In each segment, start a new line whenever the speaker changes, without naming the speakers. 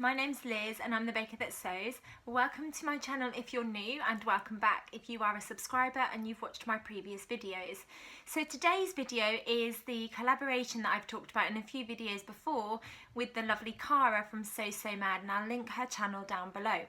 my name's Liz and I'm the baker that sews. Welcome to my channel if you're new, and welcome back if you are a subscriber and you've watched my previous videos. So today's video is the collaboration that I've talked about in a few videos before with the lovely Cara from Sosewmad, and I'll link her channel down below.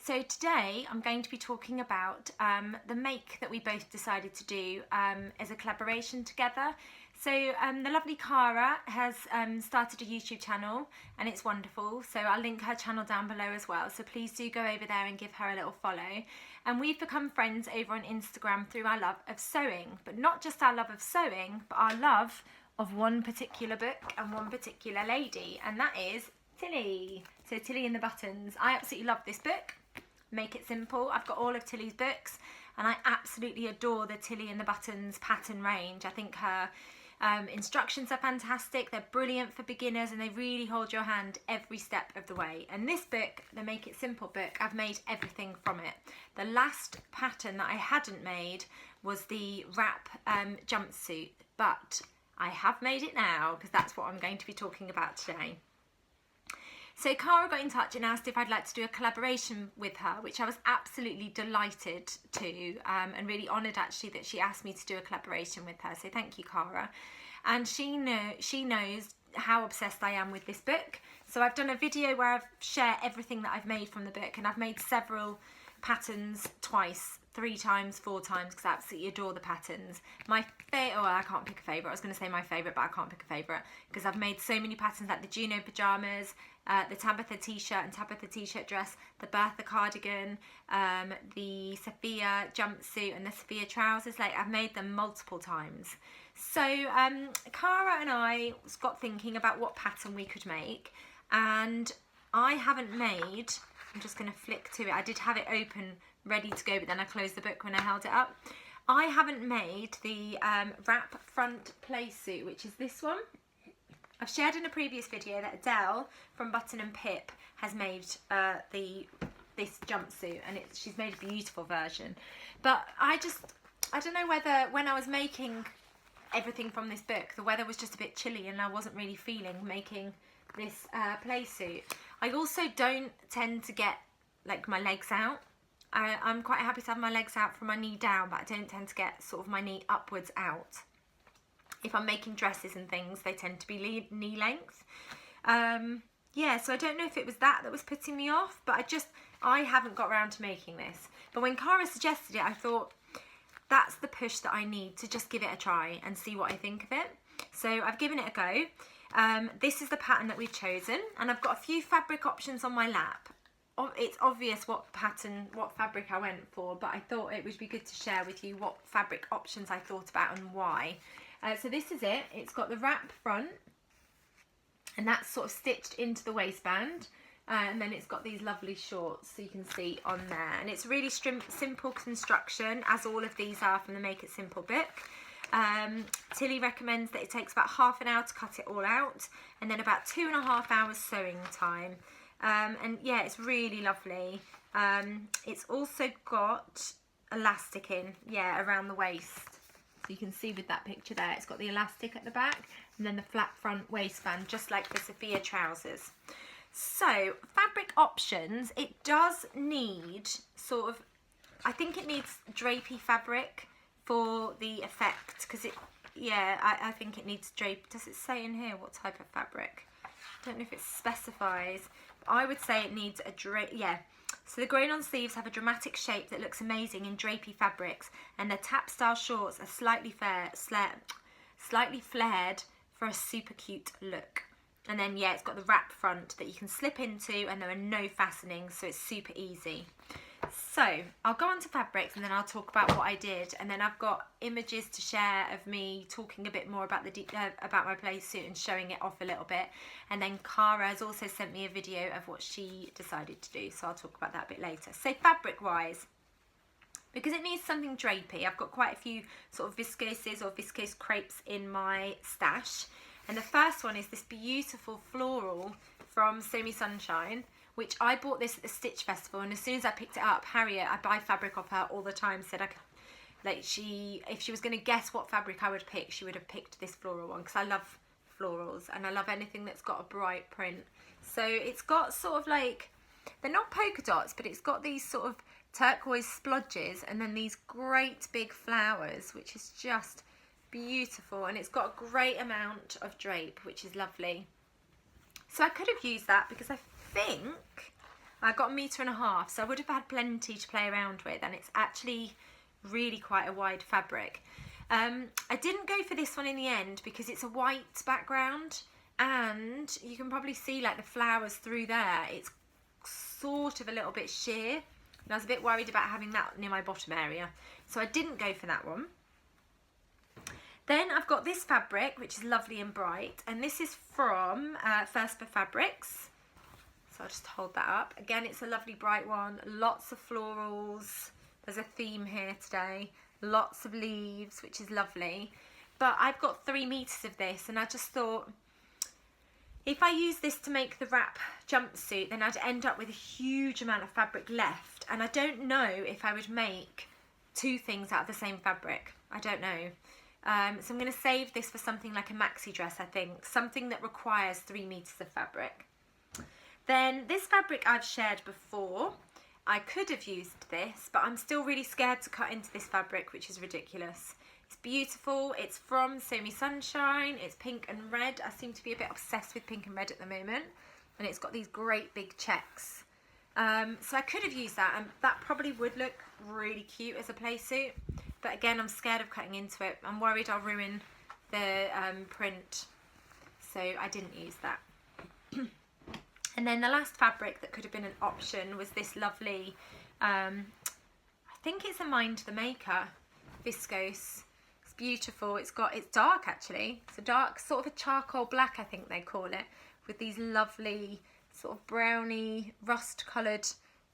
So today I'm going to be talking about the make that we both decided to do as a collaboration together. So the lovely Cara has started a YouTube channel and it's wonderful, so I'll link her channel down below as well, so please do go over there and give her a little follow. And we've become friends over on Instagram through our love of sewing, but not just our love of sewing, but our love of one particular book and one particular lady, and that is Tilly. So Tilly and the Buttons. I absolutely love this book, Make It Simple. I've got all of Tilly's books and I absolutely adore the Tilly and the Buttons pattern range. I think her instructions are fantastic, they're brilliant for beginners and they really hold your hand every step of the way. And this book, the Make It Simple book, I've made everything from it. The last pattern that I hadn't made was the wrap jumpsuit, but I have made it now because that's what I'm going to be talking about today. So Cara got in touch and asked if I'd like to do a collaboration with her, which I was absolutely delighted to, and really honoured actually that she asked me to do a collaboration with her. So thank you, Cara. And she knows how obsessed I am with this book. So I've done a video where I've shared everything that I've made from the book, and I've made several patterns twice, 3 times, 4 times, because I absolutely adore the patterns. My favourite, oh, I can't pick a favourite. I was going to say my favourite, but I can't pick a favourite because I've made so many patterns, like the Juno pyjamas, the Tabitha t-shirt and Tabitha t-shirt dress, the Bertha cardigan, the Safiya jumpsuit and the Safiya trousers. Like, I've made them multiple times. So Cara and I got thinking about what pattern we could make, and I haven't made, I'm just going to flick to it, I did have it open ready to go, but then I closed the book when I held it up. I haven't made the wrap front playsuit, which is this one. I've shared in a previous video that Adele from Button and Pip has made this jumpsuit, and she's made a beautiful version. But I don't know whether when I was making everything from this book, the weather was just a bit chilly and I wasn't really feeling making this playsuit. I also don't tend to get like my legs out. I'm quite happy to have my legs out from my knee down, but I don't tend to get sort of my knee upwards out. If I'm making dresses and things, they tend to be knee length. Yeah, so I don't know if it was that was putting me off, but I haven't got around to making this. But when Cara suggested it, I thought that's the push that I need to just give it a try and see what I think of it. So I've given it a go. This is the pattern that we've chosen, and I've got a few fabric options on my lap. It's obvious what fabric I went for, but I thought it would be good to share with you what fabric options I thought about and why. So this is it. It's got the wrap front, and that's sort of stitched into the waistband, and then it's got these lovely shorts, so you can see on there, and it's really simple construction, as all of these are from the Make It Simple book. Tilly recommends that it takes about half an hour to cut it all out, and then about 2.5 hours sewing time. And yeah, it's really lovely. It's also got elastic in, yeah, around the waist. So you can see with that picture there, it's got the elastic at the back and then the flat front waistband, just like the Safiya trousers. So fabric options, it does need sort of, I think it needs drapey fabric for the effect, because it, yeah, I think it needs drape. Does it say in here what type of fabric? I don't know if it specifies. I would say it needs a drape, yeah. So the grain on sleeves have a dramatic shape that looks amazing in drapey fabrics, and the tap style shorts are slightly flared for a super cute look. And then yeah, it's got the wrap front that you can slip into, and there are no fastenings, so it's super easy. So I'll go on to fabrics and then I'll talk about what I did, and then I've got images to share of me talking a bit more about about my playsuit and showing it off a little bit. And then Cara has also sent me a video of what she decided to do, so I'll talk about that a bit later. So fabric wise, because it needs something drapey, I've got quite a few sort of viscoses or viscose crepes in my stash, and the first one is this beautiful floral from Sew Me Sunshine, which I bought this at the Stitch Festival, and as soon as I picked it up, Harriet, I buy fabric off her all the time, said I could, like, if she was going to guess what fabric I would pick, she would have picked this floral one, because I love florals, and I love anything that's got a bright print. So it's got sort of like, they're not polka dots, but it's got these sort of turquoise splodges and then these great big flowers, which is just beautiful, and it's got a great amount of drape, which is lovely. So I could have used that because I think I got 1.5 meters, so I would have had plenty to play around with, and it's actually really quite a wide fabric. I didn't go for this one in the end because it's a white background, and you can probably see like the flowers through there. It's sort of a little bit sheer, and I was a bit worried about having that near my bottom area, so I didn't go for that one. Then I've got this fabric, which is lovely and bright, and this is from First for Fabrics. So I'll just hold that up. Again, it's a lovely bright one, lots of florals. There's a theme here today, lots of leaves, which is lovely. But I've got 3 meters of this, and I just thought, if I use this to make the wrap jumpsuit, then I'd end up with a huge amount of fabric left, and I don't know if I would make 2 things out of the same fabric. I don't know. So I'm going to save this for something like a maxi dress, I think, something that requires 3 meters of fabric. Then this fabric I've shared before. I could have used this, but I'm still really scared to cut into this fabric, which is ridiculous. It's beautiful. It's from Sew Me Sunshine. It's pink and red. I seem to be a bit obsessed with pink and red at the moment, and it's got these great big checks. So I could have used that, and that probably would look really cute as a playsuit. But again, I'm scared of cutting into it. I'm worried I'll ruin the print, so I didn't use that. And then the last fabric that could have been an option was this lovely, I think it's a Mind the Maker viscose. It's beautiful. It's dark actually. It's a dark, sort of a charcoal black, I think they call it, with these lovely sort of browny, rust coloured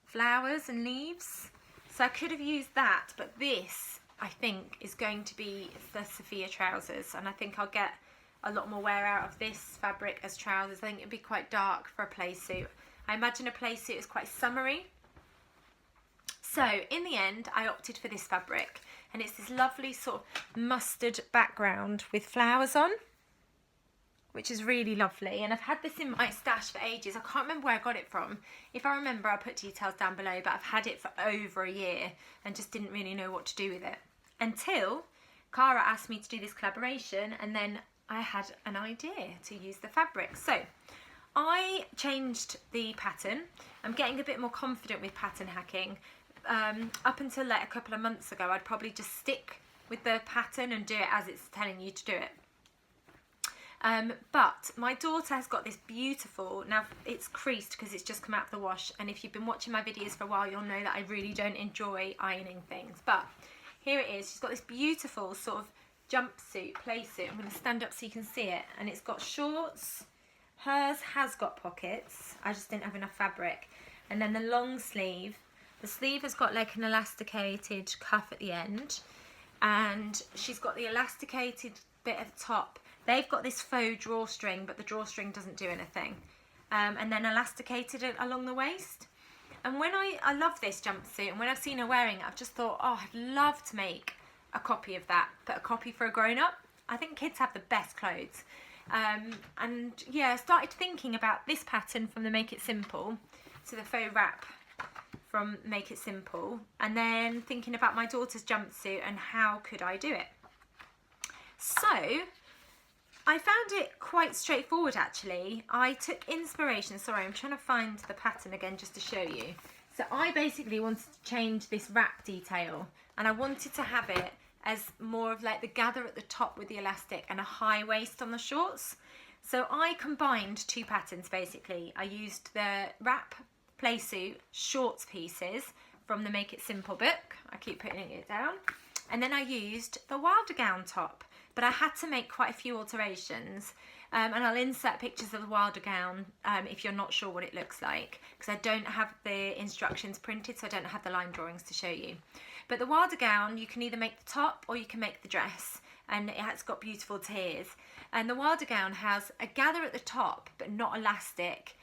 flowers and leaves. So I could have used that, but this, I think, is going to be the Safiya trousers, and I think I'll get a lot more wear out of this fabric as trousers. I think it'd be quite dark for a playsuit. I imagine a playsuit is quite summery. So in the end, I opted for this fabric, and it's this lovely sort of mustard background with flowers on, which is really lovely. And I've had this in my stash for ages. I can't remember where I got it from. If I remember, I'll put details down below, but I've had it for over a year and just didn't really know what to do with it until Cara asked me to do this collaboration, and then I had an idea to use the fabric. So I changed the pattern. I'm getting a bit more confident with pattern hacking. Up until like a couple of months ago, I'd probably just stick with the pattern and do it as it's telling you to do it. But my daughter has got this beautiful, now it's creased because it's just come out of the wash, and if you've been watching my videos for a while, you'll know that I really don't enjoy ironing things, but here it is. She's got this beautiful sort of jumpsuit, playsuit. I'm going to stand up so you can see it, and it's got shorts. Hers has got pockets. I just didn't have enough fabric. And then the long sleeve. The sleeve has got like an elasticated cuff at the end, and she's got the elasticated bit at the top. They've got this faux drawstring, but the drawstring doesn't do anything. And then elasticated it along the waist. And when I love this jumpsuit, and when I've seen her wearing it, I've just thought, oh, I'd love to make a copy of that, but a copy for a grown-up. I think kids have the best clothes. And yeah, I started thinking about this pattern from the Make It Simple, so the faux wrap from Make It Simple, and then thinking about my daughter's jumpsuit and how could I do it. So I found it quite straightforward actually. I took inspiration, sorry, I'm trying to find the pattern again just to show you. So I basically wanted to change this wrap detail, and I wanted to have it as more of like the gather at the top with the elastic and a high waist on the shorts. So I combined 2 patterns basically. I used the wrap playsuit shorts pieces from the Make It Simple book. I keep putting it down. And then I used the Wilder gown top, but I had to make quite a few alterations. And I'll insert pictures of the Wilder gown if you're not sure what it looks like, because I don't have the instructions printed, so I don't have the line drawings to show you. But the Wilder gown, you can either make the top or you can make the dress, and it has got beautiful tiers. And the Wilder gown has a gather at the top, but not elastic.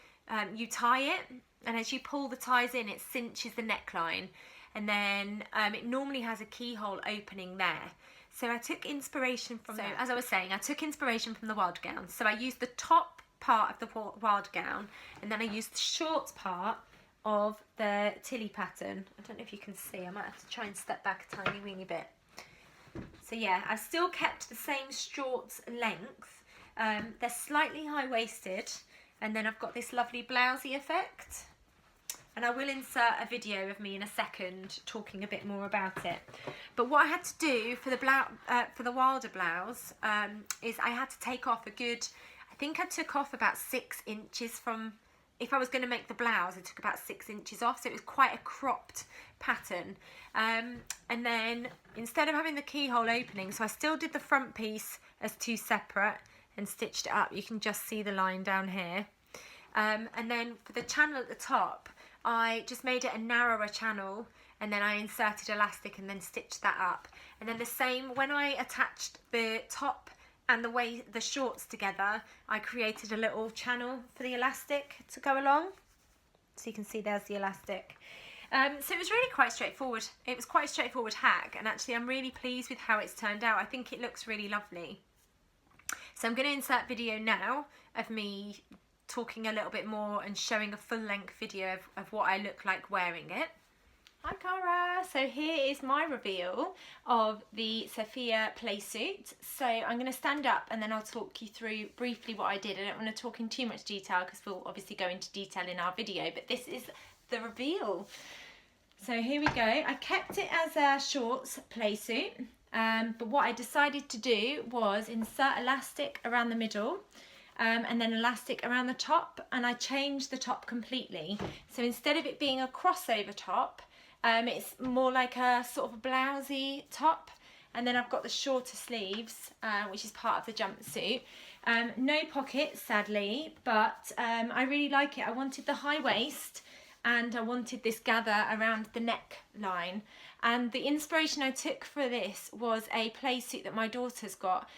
You tie it, and as you pull the ties in, it cinches the neckline, and then it normally has a keyhole opening there. So I took inspiration from that. As I was saying, I took inspiration from the wild gown. So I used the top part of the wild gown, and then I used the short part of the Tilly pattern. I don't know if you can see, I might have to try and step back a tiny weeny bit. So yeah, I've still kept the same short length. They're slightly high-waisted, and then I've got this lovely blousey effect. And I will insert a video of me in a second talking a bit more about it. But what I had to do for the wilder blouse is I had to take off a good, I think I took off about 6 inches from, if I was going to make the blouse, I took about 6 inches off, so it was quite a cropped pattern. And then instead of having the keyhole opening, so I still did the front piece as 2 separate and stitched it up. You can just see the line down here. And then for the channel at the top, I just made it a narrower channel, and then I inserted elastic and then stitched that up. And then the same, when I attached the top and the shorts together, I created a little channel for the elastic to go along. So you can see there's the elastic. So it was really quite straightforward. It was quite a straightforward hack, and actually I'm really pleased with how it's turned out. I think it looks really lovely. So I'm going to insert video now of me talking a little bit more and showing a full-length video of what I look like wearing it. Hi Cara! So here is my reveal of the Safiya playsuit. So I'm going to stand up and then I'll talk you through briefly what I did. I don't want to talk in too much detail because we'll obviously go into detail in our video, but this is the reveal. So here we go. I kept it as a shorts playsuit, but what I decided to do was insert elastic around the middle, and then elastic around the top, and I changed the top completely. So instead of it being a crossover top, it's more like a sort of a blousey top, and then I've got the shorter sleeves, which is part of the jumpsuit. No pockets, sadly, but I really like it. I wanted the high waist, and I wanted this gather around the neckline. And the inspiration I took for this was a playsuit that my daughter's got,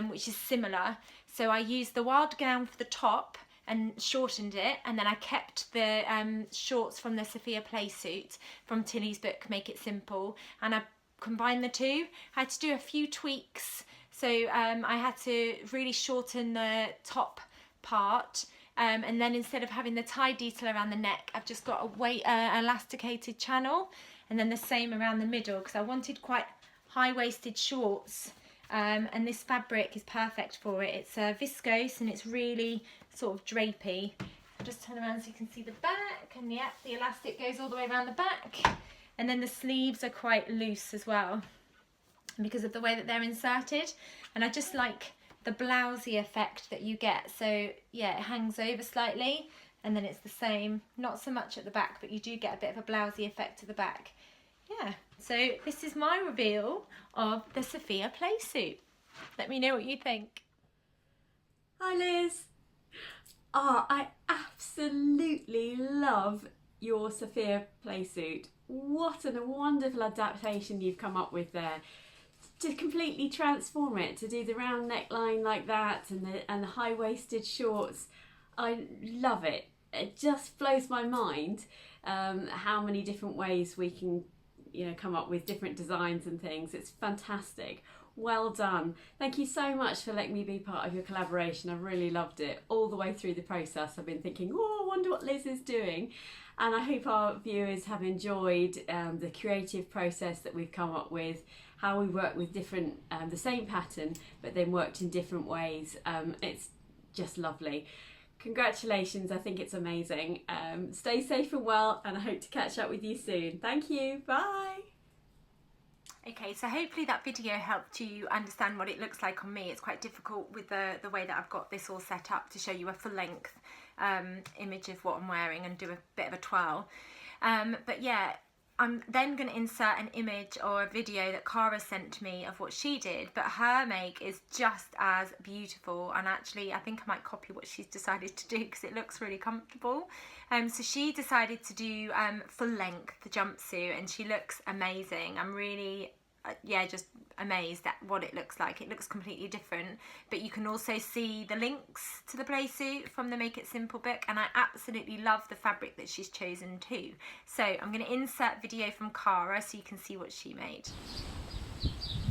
which is similar. So I used the wild gown for the top and shortened it, and then I kept the shorts from the Safiya playsuit from Tilly's book, Make It Simple, and I combined the two. I had to do a few tweaks, so I had to really shorten the top part, and then instead of having the tie detail around the neck, I've just got a elasticated channel, and then the same around the middle, because I wanted quite high-waisted shorts. And this fabric is perfect for it. It's viscose and it's really sort of drapey. I'll just turn around so you can see the back, and yeah, the elastic goes all the way around the back, and then the sleeves are quite loose as well because of the way that they're inserted, and I just like the blousey effect that you get. So yeah, it hangs over slightly, and then it's the same, not so much at the back, but you do get a bit of a blousey effect to the back. Yeah, so this is my reveal of the Safiya playsuit. Let me know what you think.
Hi Liz. Oh, I absolutely love your Safiya playsuit. What a wonderful adaptation you've come up with there. To completely transform it, to do the round neckline like that, and the high-waisted shorts. I love it. It just blows my mind how many different ways we can come up with different designs and things. It's fantastic. Well done. Thank you so much for letting me be part of your collaboration. I've really loved it. All the way through the process I've been thinking, oh, I wonder what Liz is doing. And I hope our viewers have enjoyed the creative process that we've come up with, how we work with different, the same pattern, but then worked in different ways. It's just lovely. Congratulations, I think it's amazing. Stay safe and well, and I hope to catch up with you soon. Thank you, bye.
Okay, so hopefully that video helped you understand what it looks like on me. It's quite difficult with the way that I've got this all set up to show you a full length image of what I'm wearing and do a bit of a twirl. But yeah, I'm then going to insert an image or a video that Cara sent me of what she did, but her make is just as beautiful, and actually I think I might copy what she's decided to do because it looks really comfortable. So she decided to do full length the jumpsuit, and she looks amazing. I'm really just amazed at what it looks like. It looks completely different, but you can also see the links to the playsuit from the Make It Simple book, and I absolutely love the fabric that she's chosen too. So I'm going to insert video from Cara so you can see what she made.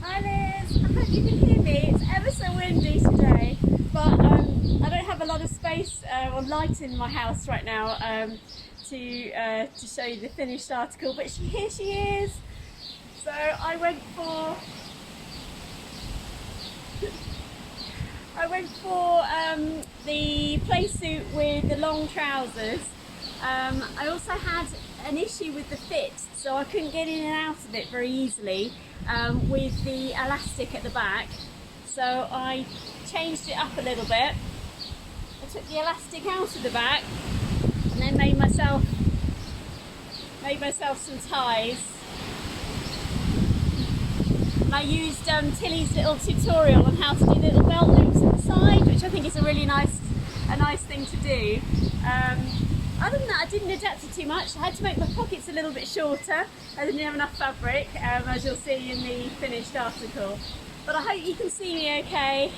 Hi Liz, I hope you can hear me. It's ever so windy today, but I don't have a lot of space or light in my house right now to show you the finished article, but here she is. So I went for the playsuit with the long trousers. I also had an issue with the fit, so I couldn't get in and out of it very easily with the elastic at the back. So I changed it up a little bit. I took the elastic out of the back and then made myself some ties. And I used Tilly's little tutorial on how to do little belt loops at the side, which I think is a really nice thing to do. Other than that, I didn't adapt it too much. I had to make my pockets a little bit shorter. I didn't have enough fabric, as you'll see in the finished article. But I hope you can see me okay.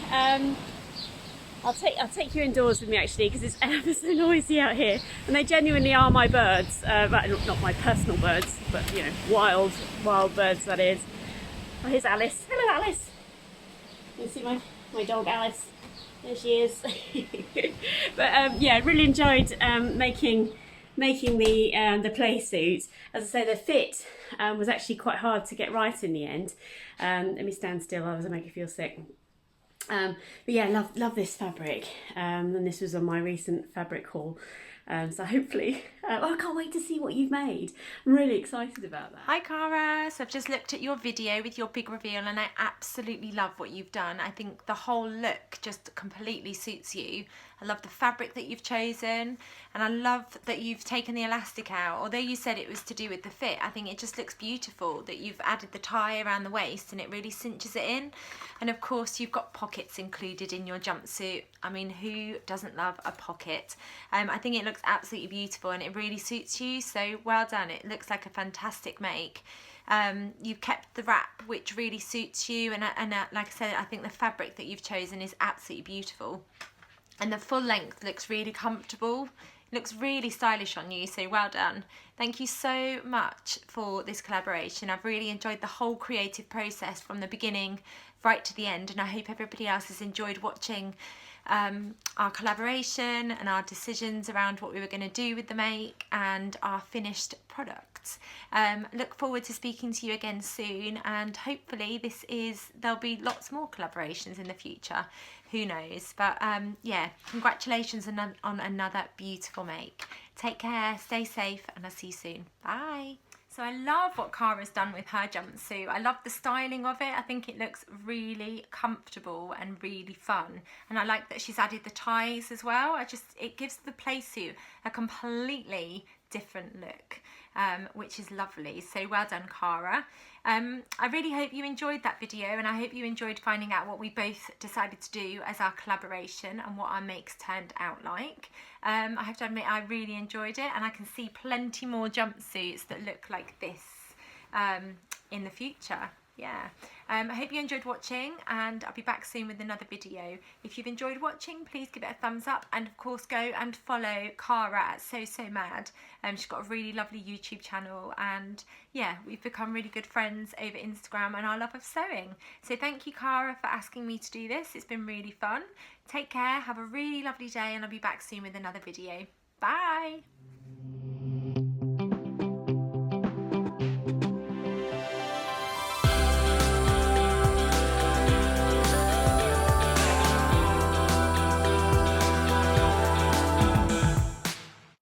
I'll take you indoors with me actually, because it's ever so noisy out here, and they genuinely are my birds. Not my personal birds, but you know, wild birds that is. Oh, here's Alice. Hello, Alice. You can see my dog Alice. There she is. But yeah, really enjoyed making the play suit. As I say, the fit was actually quite hard to get right in the end. Let me stand still, otherwise I make you feel sick. But yeah, love this fabric, and this was on my recent fabric haul. So hopefully, I can't wait to see what you've made. I'm really excited about that.
Hi Cara, so I've just looked at your video with your big reveal and I absolutely love what you've done. I think the whole look just completely suits you. I love the fabric that you've chosen, and I love that you've taken the elastic out. Although you said it was to do with the fit, I think it just looks beautiful that you've added the tie around the waist and it really cinches it in. And of course you've got pockets included in your jumpsuit. I mean, who doesn't love a pocket? I think it looks absolutely beautiful and it really suits you, so well done. It looks like a fantastic make. You've kept the wrap, which really suits you, and like I said, I think the fabric that you've chosen is absolutely beautiful, and the full length looks really comfortable. It looks really stylish on you, so well done. Thank you so much for this collaboration. I've really enjoyed the whole creative process from the beginning right to the end, and I hope everybody else has enjoyed watching our collaboration and our decisions around what we were going to do with the make and our finished products. Look forward to speaking to you again soon, and hopefully there'll be lots more collaborations in the future. Who knows? But yeah, congratulations on another beautiful make. Take care, stay safe, and I'll see you soon. Bye. So I love what Cara's done with her jumpsuit. I love the styling of it. I think it looks really comfortable and really fun. And I like that she's added the ties as well. It gives the playsuit a completely different look, which is lovely. So well done, Cara. I really hope you enjoyed that video, and I hope you enjoyed finding out what we both decided to do as our collaboration and what our makes turned out like. I have to admit I really enjoyed it, and I can see plenty more jumpsuits that look like this in the future. Yeah, I hope you enjoyed watching, and I'll be back soon with another video. If you've enjoyed watching, please give it a thumbs up, and of course go and follow Cara at Sosewmad. She's got a really lovely YouTube channel, and yeah, we've become really good friends over Instagram and our love of sewing. So thank you, Cara, for asking me to do this. It's been really fun. Take care, have a really lovely day, and I'll be back soon with another video. Bye!